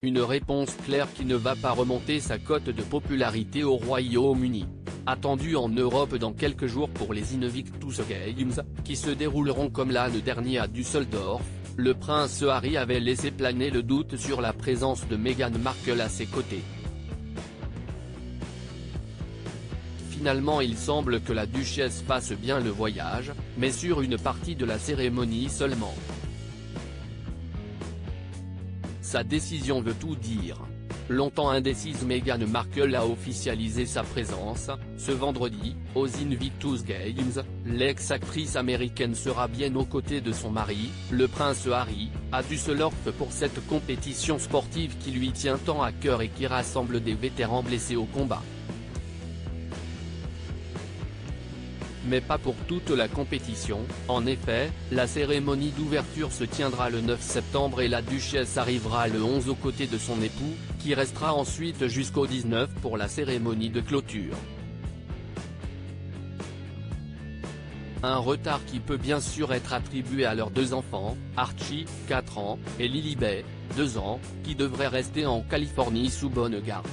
Une réponse claire qui ne va pas remonter sa cote de popularité au Royaume-Uni. Attendu en Europe dans quelques jours pour les Invictus Games, qui se dérouleront comme l'année dernière à Düsseldorf, le prince Harry avait laissé planer le doute sur la présence de Meghan Markle à ses côtés. Finalement il semble que la duchesse fasse bien le voyage, mais sur une partie de la cérémonie seulement. Sa décision veut tout dire. Longtemps indécise, Meghan Markle a officialisé sa présence. Ce vendredi, aux Invictus Games, l'ex-actrice américaine sera bien aux côtés de son mari, le prince Harry, à Düsseldorf pour cette compétition sportive qui lui tient tant à cœur et qui rassemble des vétérans blessés au combat. Mais pas pour toute la compétition. En effet, la cérémonie d'ouverture se tiendra le 9 septembre et la duchesse arrivera le 11 aux côtés de son époux, qui restera ensuite jusqu'au 19 pour la cérémonie de clôture. Un retard qui peut bien sûr être attribué à leurs deux enfants, Archie, 4 ans, et Lilibet, 2 ans, qui devraient rester en Californie sous bonne garde.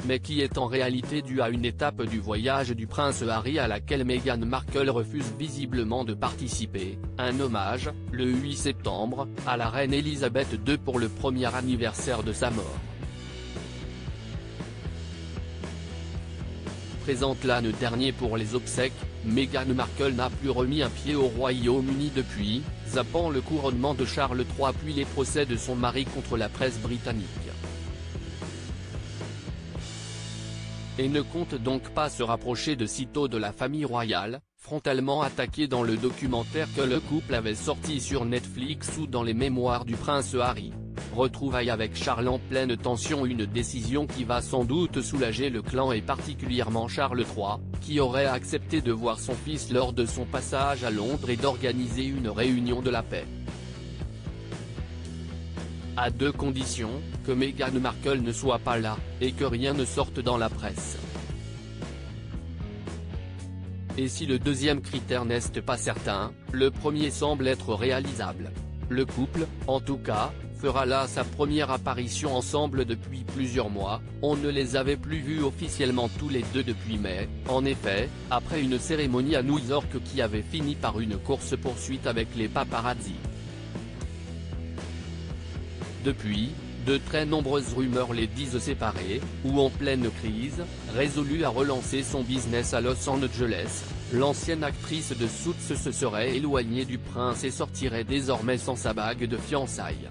Mais qui est en réalité dû à une étape du voyage du prince Harry à laquelle Meghan Markle refuse visiblement de participer, un hommage, le 8 septembre, à la reine Elisabeth II pour le premier anniversaire de sa mort. Présente l'année dernière pour les obsèques, Meghan Markle n'a plus remis un pied au Royaume-Uni depuis, zappant le couronnement de Charles III puis les procès de son mari contre la presse britannique. Et ne compte donc pas se rapprocher de sitôt de la famille royale, frontalement attaquée dans le documentaire que le couple avait sorti sur Netflix ou dans les mémoires du prince Harry. Retrouvailles avec Charles en pleine tension, une décision qui va sans doute soulager le clan et particulièrement Charles III, qui aurait accepté de voir son fils lors de son passage à Londres et d'organiser une réunion de la paix. À deux conditions, que Meghan Markle ne soit pas là, et que rien ne sorte dans la presse. Et si le deuxième critère n'est pas certain, le premier semble être réalisable. Le couple, en tout cas, fera là sa première apparition ensemble depuis plusieurs mois. On ne les avait plus vus officiellement tous les deux depuis mai, en effet, après une cérémonie à New York qui avait fini par une course-poursuite avec les paparazzi. Depuis, de très nombreuses rumeurs les disent séparés, ou en pleine crise, résolue à relancer son business à Los Angeles, l'ancienne actrice de Suits se serait éloignée du prince et sortirait désormais sans sa bague de fiançailles.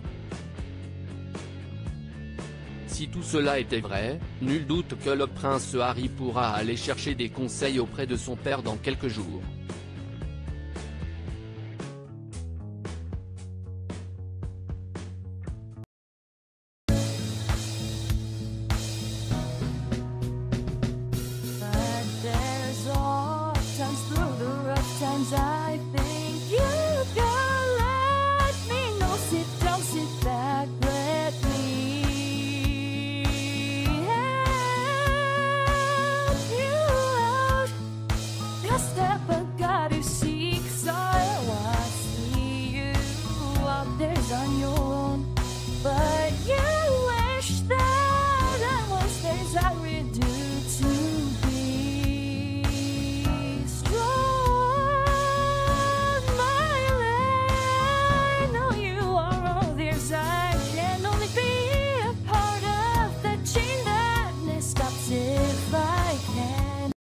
Si tout cela était vrai, nul doute que le prince Harry pourra aller chercher des conseils auprès de son père dans quelques jours.